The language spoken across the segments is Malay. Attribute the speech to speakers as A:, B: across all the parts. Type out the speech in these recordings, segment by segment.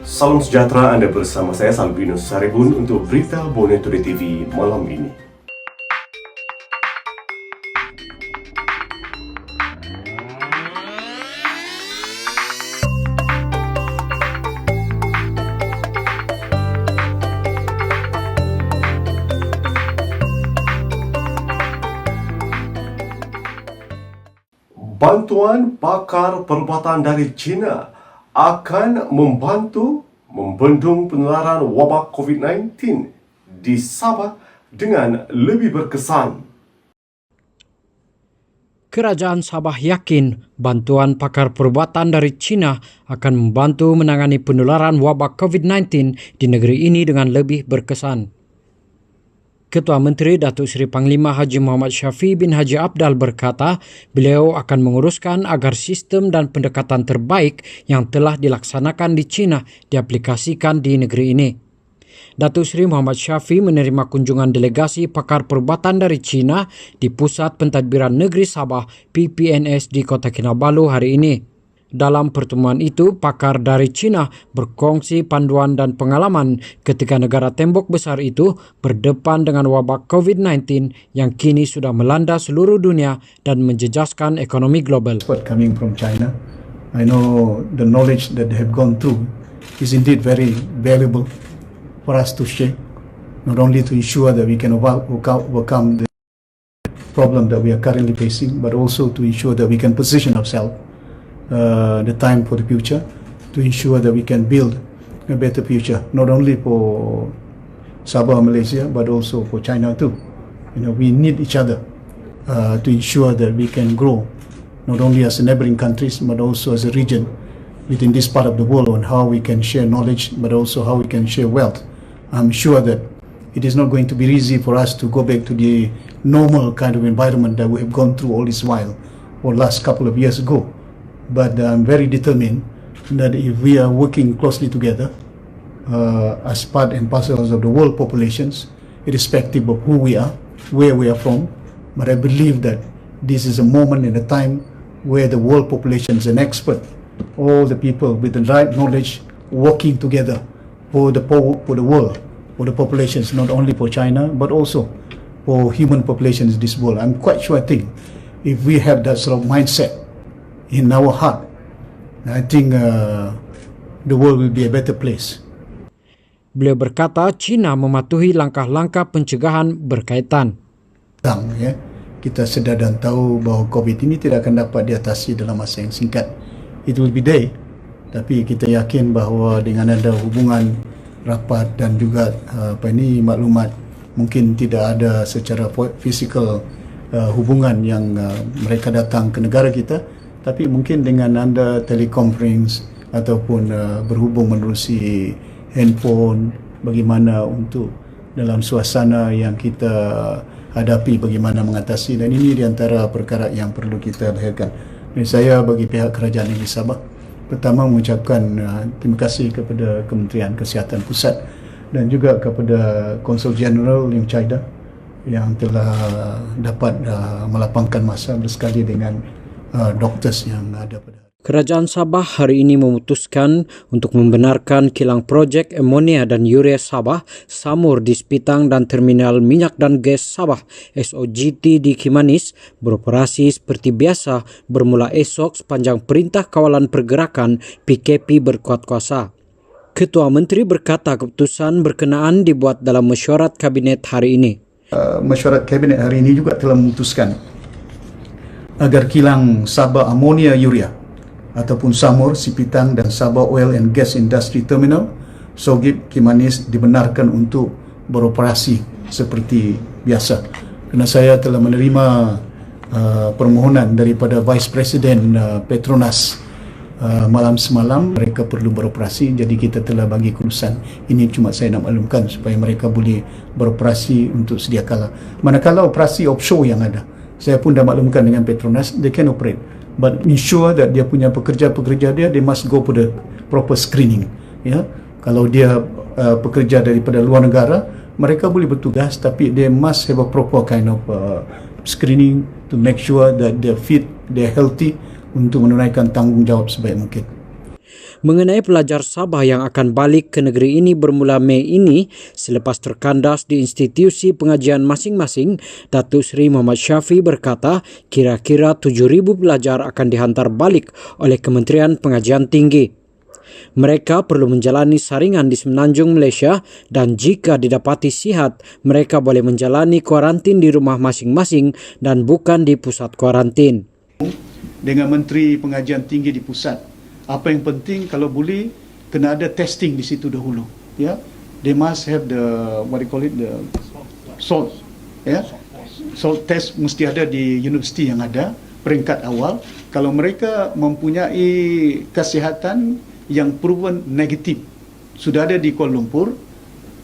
A: Salam sejahtera, Anda bersama saya Salvinus Saribun untuk berita Borneo Today TV malam ini. Bantuan pakar perubatan dari China akan membantu membendung penularan wabak COVID-19 di Sabah dengan lebih berkesan.
B: Kerajaan Sabah yakin bantuan pakar perubatan dari China akan membantu menangani penularan wabak COVID-19 di negeri ini dengan lebih berkesan. Ketua Menteri Datuk Seri Panglima Haji Muhammad Syafiee bin Haji Abdal berkata, beliau akan menguruskan agar sistem dan pendekatan terbaik yang telah dilaksanakan di China diaplikasikan di negeri ini. Datuk Seri Muhammad Syafiee menerima kunjungan delegasi pakar perubatan dari China di Pusat Pentadbiran Negeri Sabah PPNS di Kota Kinabalu hari ini. Dalam pertemuan itu, pakar dari China berkongsi panduan dan pengalaman ketika negara tembok besar itu berdepan dengan wabak COVID-19 yang kini sudah melanda seluruh dunia dan menjejaskan ekonomi global.
C: Coming from China, I know the knowledge that they have gone through is indeed very valuable for us to share, not only to ensure that we can overcome the problem that we are currently facing, but also to ensure that we can position ourselves the time for the future, to ensure that we can build a better future, not only for Sabah, Malaysia, but also for China too. You know, we need each other to ensure that we can grow, not only as neighboring countries, but also as a region within this part of the world, on how we can share knowledge, but also how we can share wealth. I'm sure that it is not going to be easy for us to go back to the normal kind of environment that we have gone through all this while, or last couple of years ago. But I'm very determined that if we are working closely together as part and parcels of the world populations, irrespective of who we are, where we are from, but I believe that this is a moment in a time where the world population is an expert, all the people with the right knowledge working together for the world, for the populations, not only for China, but also for human populations in this world. I'm quite sure, I think, if we have that sort of mindset in our heart, I think the world will be a better place.
B: Beliau berkata China mematuhi langkah-langkah pencegahan berkaitan.
C: Ya, kita sedar dan tahu bahawa COVID ini tidak akan dapat diatasi dalam masa yang singkat. It will be day, tapi kita yakin bahawa dengan ada hubungan rapat dan juga maklumat, mungkin tidak ada secara fizikal hubungan yang mereka datang ke negara kita, tapi mungkin dengan anda teleconference ataupun berhubung menerusi handphone, bagaimana untuk dalam suasana yang kita hadapi, bagaimana mengatasi, dan ini di antara perkara yang perlu kita lahirkan. Dan saya bagi pihak Kerajaan Negeri Sabah, pertama mengucapkan terima kasih kepada Kementerian Kesihatan Pusat dan juga kepada Konsul Jeneral Lim Chayda yang telah dapat melapangkan masa bersekali dengan doktor yang ada pada.
B: Kerajaan Sabah hari ini memutuskan untuk membenarkan kilang projek amonia dan urea Sabah Samur di Sepitang dan Terminal Minyak dan Gas Sabah SOGT di Kimanis beroperasi seperti biasa bermula esok sepanjang Perintah Kawalan Pergerakan PKP berkuat kuasa. Ketua Menteri berkata keputusan berkenaan dibuat dalam mesyuarat Kabinet hari ini.
C: Mesyuarat Kabinet hari ini juga telah memutuskan agar kilang Sabah Amonia Urea ataupun Samur, Sipitang dan Sabah Oil and Gas Industry Terminal SOGIP Kimanis dibenarkan untuk beroperasi seperti biasa. Kerana saya telah menerima permohonan daripada Vice President Petronas malam semalam, mereka perlu beroperasi, jadi kita telah bagi kelulusan. Ini cuma saya nak maklumkan supaya mereka boleh beroperasi untuk sedia kala. Manakala operasi offshore yang ada, saya pun dah maklumkan dengan Petronas, they can operate, but ensure that dia punya pekerja-pekerja dia, they must go for the proper screening. Ya, kalau dia pekerja daripada luar negara, mereka boleh bertugas, tapi they must have a proper kind of screening to make sure that they're fit, they're healthy untuk menunaikan tanggungjawab sebaik mungkin.
B: mengenai pelajar Sabah yang akan balik ke negeri ini bermula Mei ini selepas terkandas di institusi pengajian masing-masing. Datuk Seri Muhammad Syafi berkata kira-kira 7,000 pelajar akan dihantar balik oleh Kementerian Pengajian Tinggi. Mereka perlu menjalani saringan di Semenanjung Malaysia dan jika didapati sihat, mereka boleh menjalani kuarantin di rumah masing-masing dan bukan di pusat kuarantin.
C: Dengan Menteri Pengajian Tinggi di pusat, apa yang penting kalau boleh kena ada testing di situ dahulu. Ya, they must have the the salt. Ya, salt test mesti ada di universiti yang ada peringkat awal. Kalau mereka mempunyai kesihatan yang proven negatif, sudah ada di Kuala Lumpur,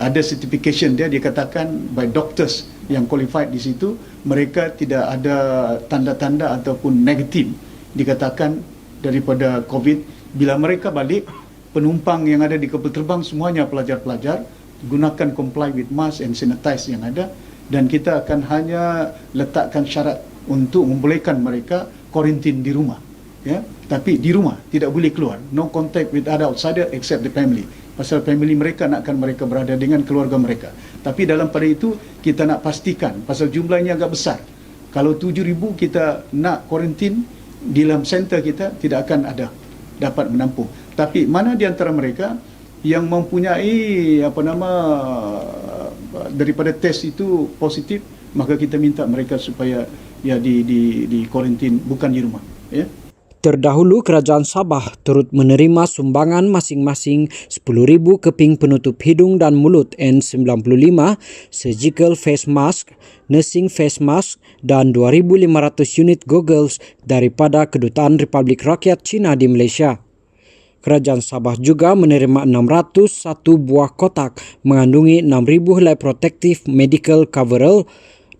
C: ada certification dia dikatakan by doctors yang qualified di situ, mereka tidak ada tanda-tanda ataupun negatif dikatakan daripada COVID. Bila mereka balik, penumpang yang ada di kapal terbang semuanya pelajar-pelajar, gunakan comply with mask and sanitize yang ada, dan kita akan hanya letakkan syarat untuk membolehkan mereka kuarantin di rumah. Ya, tapi di rumah tidak boleh keluar, no contact with other outsider except the family. Pasal family mereka nakkan mereka berada dengan keluarga mereka. Tapi dalam pada itu kita nak pastikan pasal jumlahnya agak besar. Kalau 7,000 kita nak kuarantin di dalam center kita tidak akan ada dapat menampung. Tapi mana di antara mereka yang mempunyai daripada test itu positif, maka kita minta mereka supaya ya di kuarantin bukan di rumah, ya.
B: Terdahulu, Kerajaan Sabah turut menerima sumbangan masing-masing 10,000 keping penutup hidung dan mulut N95, surgical face mask, nursing face mask dan 2,500 unit goggles daripada Kedutaan Republik Rakyat China di Malaysia. Kerajaan Sabah juga menerima 601 buah kotak mengandungi 6,000 helai protective medical coverall,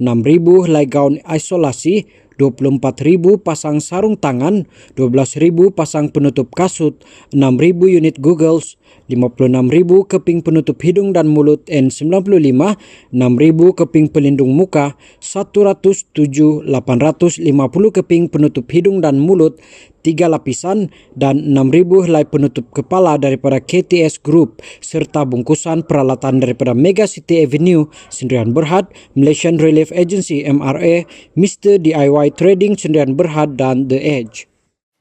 B: 6,000 helai gaun isolasi, 24,000 pasang sarung tangan, 12,000 pasang penutup kasut, 6,000 unit goggles, 56,000 keping penutup hidung dan mulut N95, 6,000 keping pelindung muka, 107,850 keping penutup hidung dan mulut 3 lapisan dan 6,000 helai penutup kepala daripada KTS Group serta bungkusan peralatan daripada Mega City Avenue, Sendirian Berhad, Malaysian Relief Agency MRA, Mr. DIY Trading Sendirian Berhad dan The Edge.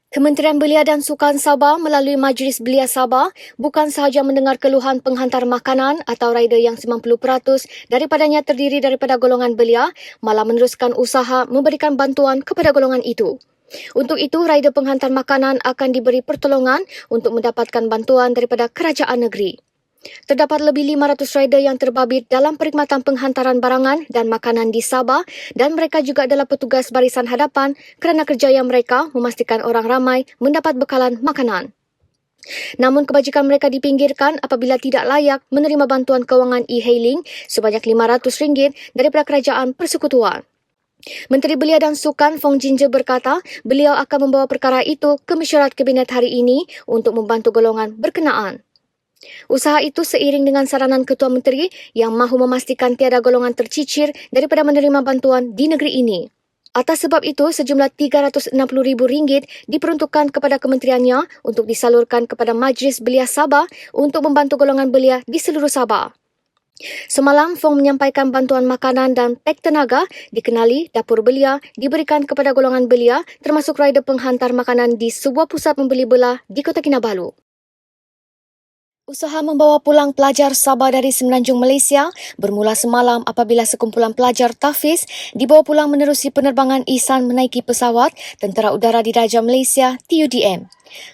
D: Kementerian Belia dan Sukan Sabah melalui Majlis Belia Sabah bukan sahaja mendengar keluhan penghantar makanan atau rider yang 90% daripadanya terdiri daripada golongan belia, malah meneruskan usaha memberikan bantuan kepada golongan itu. Untuk itu, rider penghantar makanan akan diberi pertolongan untuk mendapatkan bantuan daripada kerajaan negeri. Terdapat lebih 500 rider yang terbabit dalam perkhidmatan penghantaran barangan dan makanan di Sabah dan mereka juga adalah petugas barisan hadapan kerana kerjaya mereka memastikan orang ramai mendapat bekalan makanan. Namun kebajikan mereka dipinggirkan apabila tidak layak menerima bantuan kewangan e-hailing sebanyak RM500 daripada Kerajaan Persekutuan. Menteri Belia dan Sukan Fong Jinja berkata beliau akan membawa perkara itu ke mesyuarat Kabinet hari ini untuk membantu golongan berkenaan. Usaha itu seiring dengan saranan Ketua Menteri yang mahu memastikan tiada golongan tercicir daripada menerima bantuan di negeri ini. Atas sebab itu, sejumlah RM360,000 diperuntukkan kepada kementeriannya untuk disalurkan kepada Majlis Belia Sabah untuk membantu golongan belia di seluruh Sabah. Semalam, Fong menyampaikan bantuan makanan dan pek tenaga dikenali dapur belia diberikan kepada golongan belia termasuk rider penghantar makanan di sebuah pusat membeli belah di Kota Kinabalu. Usaha membawa pulang pelajar Sabah dari Semenanjung Malaysia bermula semalam apabila sekumpulan pelajar Tafiz dibawa pulang menerusi penerbangan ihsan menaiki pesawat Tentera Udara Diraja Malaysia TUDM.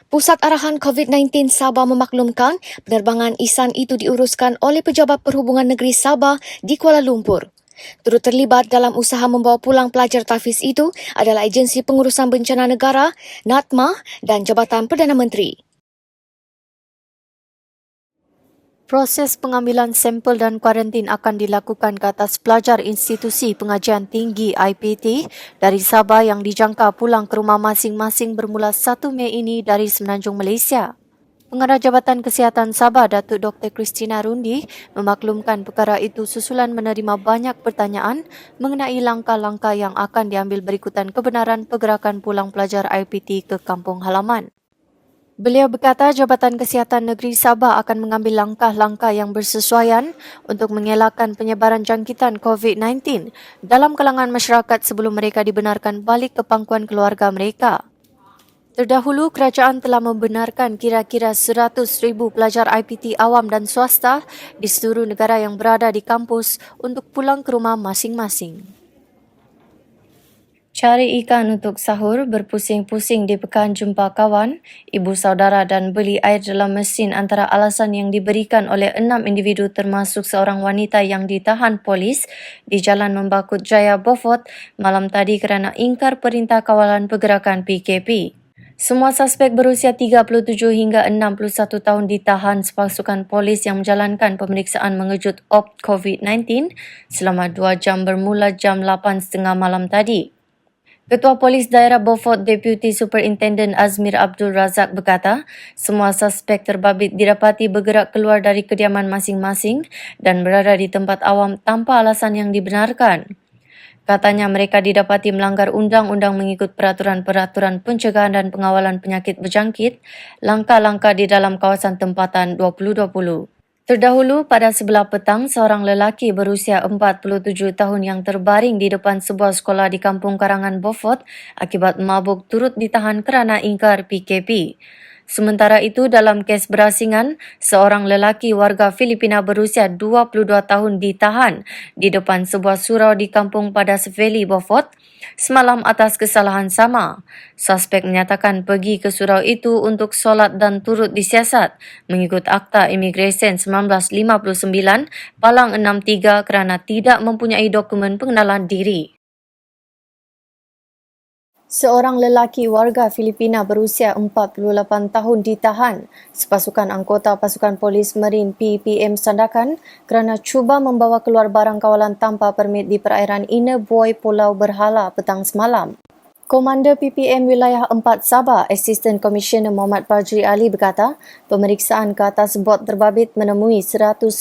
D: Pusat Arahan COVID-19 Sabah memaklumkan penerbangan ihsan itu diuruskan oleh Pejabat Perhubungan Negeri Sabah di Kuala Lumpur. Turut terlibat dalam usaha membawa pulang pelajar Tafiz itu adalah Agensi Pengurusan Bencana Negara, NATMA dan Jabatan Perdana Menteri. Proses pengambilan sampel dan kuarantin akan dilakukan ke atas pelajar Institusi Pengajian Tinggi IPT dari Sabah yang dijangka pulang ke rumah masing-masing bermula 1 Mei ini dari Semenanjung Malaysia. Pengarah Jabatan Kesihatan Sabah, Datuk Dr. Christina Rundi, memaklumkan perkara itu susulan menerima banyak pertanyaan mengenai langkah-langkah yang akan diambil berikutan kebenaran pergerakan pulang pelajar IPT ke kampung halaman.
E: Beliau berkata Jabatan Kesihatan Negeri Sabah akan mengambil langkah-langkah yang bersesuaian untuk mengelakkan penyebaran jangkitan COVID-19 dalam kalangan masyarakat sebelum mereka dibenarkan balik ke pangkuan keluarga mereka. Terdahulu, kerajaan telah membenarkan kira-kira 100,000 pelajar IPT awam dan swasta di seluruh negara yang berada di kampus untuk pulang ke rumah masing-masing. Cari ikan untuk sahur, berpusing-pusing di pekan jumpa kawan, ibu saudara dan beli air dalam mesin antara alasan yang diberikan oleh 6 individu termasuk seorang wanita yang ditahan polis di Jalan Membakut Jaya, Beaufort malam tadi kerana ingkar perintah kawalan pergerakan PKP. Semua suspek berusia 37 hingga 61 tahun ditahan sepasukan polis yang menjalankan pemeriksaan mengejut opt COVID-19 selama 2 jam bermula jam 8.30 malam tadi. Ketua Polis Daerah Beaufort Deputy Superintendent Azmir Abdul Razak berkata, semua suspek terbabit didapati bergerak keluar dari kediaman masing-masing dan berada di tempat awam tanpa alasan yang dibenarkan. Katanya mereka didapati melanggar undang-undang mengikut peraturan-peraturan pencegahan dan pengawalan penyakit berjangkit, langkah-langkah di dalam kawasan tempatan 2020. Terdahulu, pada sebelah petang, seorang lelaki berusia 47 tahun yang terbaring di depan sebuah sekolah di Kampung Karangan Beaufort akibat mabuk turut ditahan kerana ingkar PKP. Sementara itu, dalam kes berasingan, seorang lelaki warga Filipina berusia 22 tahun ditahan di depan sebuah surau di Kampung Padas Valley, Beaufort, semalam atas kesalahan sama. Suspek menyatakan pergi ke surau itu untuk solat dan turut disiasat mengikut Akta Imigresen 1959 Palang 63 kerana tidak mempunyai dokumen pengenalan diri. Seorang lelaki warga Filipina berusia 48 tahun ditahan sepasukan anggota pasukan polis Marine PPM Sandakan kerana cuba membawa keluar barang kawalan tanpa permit di perairan Inner Buoy Pulau Berhala petang semalam. Komander PPM Wilayah 4 Sabah, Assistant Commissioner Muhammad Fajri Ali berkata, pemeriksaan ke atas bot terbabit menemui 150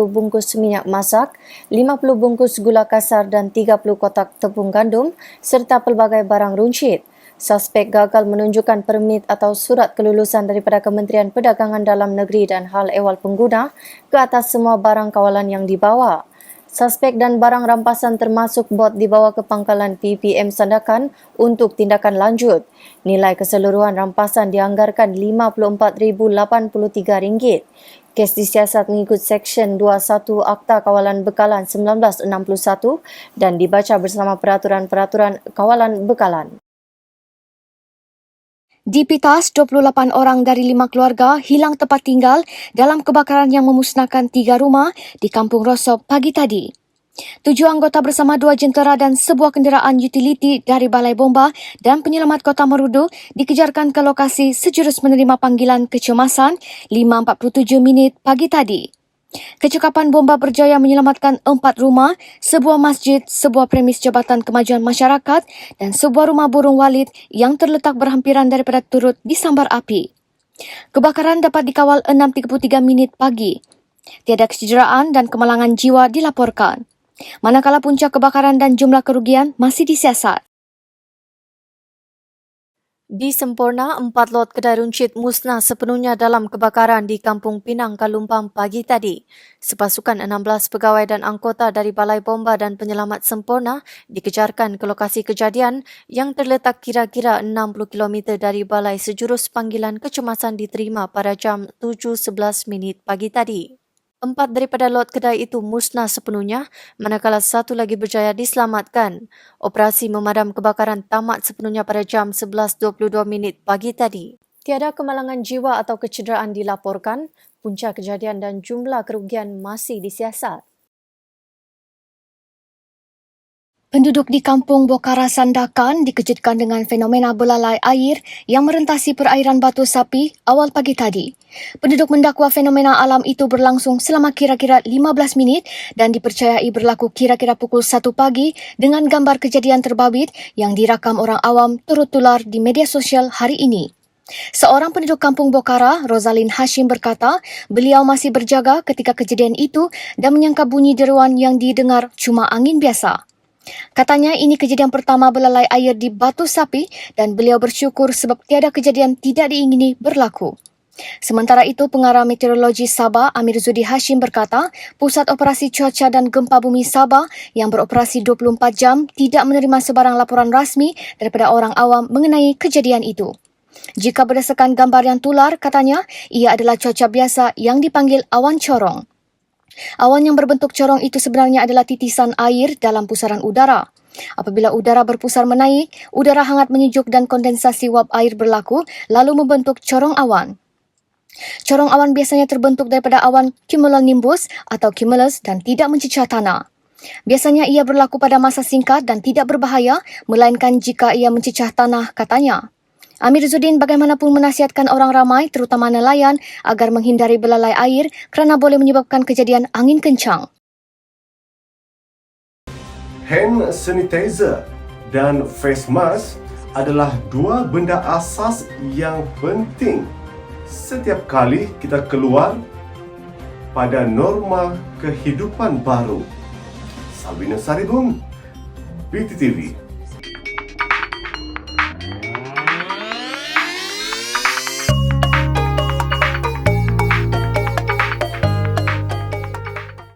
E: bungkus minyak masak, 50 bungkus gula kasar dan 30 kotak tepung gandum serta pelbagai barang runcit. Suspek gagal menunjukkan permit atau surat kelulusan daripada Kementerian Perdagangan Dalam Negeri dan Hal Ehwal Pengguna ke atas semua barang kawalan yang dibawa. Suspek dan barang rampasan termasuk bot dibawa ke pangkalan PPM Sandakan untuk tindakan lanjut. Nilai keseluruhan rampasan dianggarkan RM54,083. Kes disiasat mengikut Seksyen 21 Akta Kawalan Bekalan 1961 dan dibaca bersama peraturan-peraturan kawalan bekalan.
D: Di Pitas, 28 orang dari 5 keluarga hilang tempat tinggal dalam kebakaran yang memusnahkan 3 rumah di Kampung Rosop pagi tadi. 7 anggota bersama 2 jentera dan sebuah kenderaan utiliti dari Balai Bomba dan Penyelamat Kota Marudu dikejarkan ke lokasi sejurus menerima panggilan kecemasan 5.47 minit pagi tadi. Kecekapan bomba berjaya menyelamatkan 4 rumah, sebuah masjid, sebuah premis Jabatan Kemajuan Masyarakat dan sebuah rumah burung walid yang terletak berhampiran daripada turut disambar api. Kebakaran dapat dikawal 6.33 minit pagi. Tiada kecederaan dan kemalangan jiwa dilaporkan. Manakala puncak kebakaran dan jumlah kerugian masih disiasat.
E: Di Semporna, 4 lot kedai runcit musnah sepenuhnya dalam kebakaran di Kampung Pinang, Kalumpang pagi tadi. Sepasukan 16 pegawai dan anggota dari Balai Bomba dan Penyelamat Semporna dikejarkan ke lokasi kejadian yang terletak kira-kira 60 km dari Balai sejurus panggilan kecemasan diterima pada jam 7.11 minit pagi tadi. 4 daripada lot kedai itu musnah sepenuhnya, manakala 1 lagi berjaya diselamatkan. Operasi memadam kebakaran tamat sepenuhnya pada jam 11.22 minit pagi tadi. Tiada kemalangan jiwa atau kecederaan dilaporkan, punca kejadian dan jumlah kerugian masih disiasat.
D: Penduduk di Kampung Bokara Sandakan dikejutkan dengan fenomena belalai air yang merentasi perairan Batu Sapi awal pagi tadi. Penduduk mendakwa fenomena alam itu berlangsung selama kira-kira 15 minit dan dipercayai berlaku kira-kira pukul 1 pagi dengan gambar kejadian terbabit yang dirakam orang awam turut tular di media sosial hari ini. Seorang penduduk Kampung Bokara, Rosalin Hashim berkata, beliau masih berjaga ketika kejadian itu dan menyangka bunyi deruan yang didengar cuma angin biasa. Katanya ini kejadian pertama belalai air di Batu Sapi dan beliau bersyukur sebab tiada kejadian tidak diingini berlaku. Sementara itu, Pengarah Meteorologi Sabah Amir Zudi Hashim berkata, Pusat Operasi Cuaca dan Gempa Bumi Sabah yang beroperasi 24 jam tidak menerima sebarang laporan rasmi daripada orang awam mengenai kejadian itu. Jika berdasarkan gambar yang tular, katanya, ia adalah cuaca biasa yang dipanggil awan corong. Awan yang berbentuk corong itu sebenarnya adalah titisan air dalam pusaran udara. Apabila udara berpusar menaik, udara hangat menyejuk dan kondensasi wap air berlaku lalu membentuk corong awan. Corong awan biasanya terbentuk daripada awan cumulonimbus atau cumulus dan tidak mencecah tanah. Biasanya ia berlaku pada masa singkat dan tidak berbahaya, melainkan jika ia mencecah tanah, katanya. Amir Zuddin bagaimanapun menasihatkan orang ramai, terutama nelayan, agar menghindari belalai air kerana boleh menyebabkan kejadian angin kencang.
A: Hand sanitizer dan face mask adalah dua benda asas yang penting setiap kali kita keluar pada norma kehidupan baru. Salvinus Saribun, BTTV.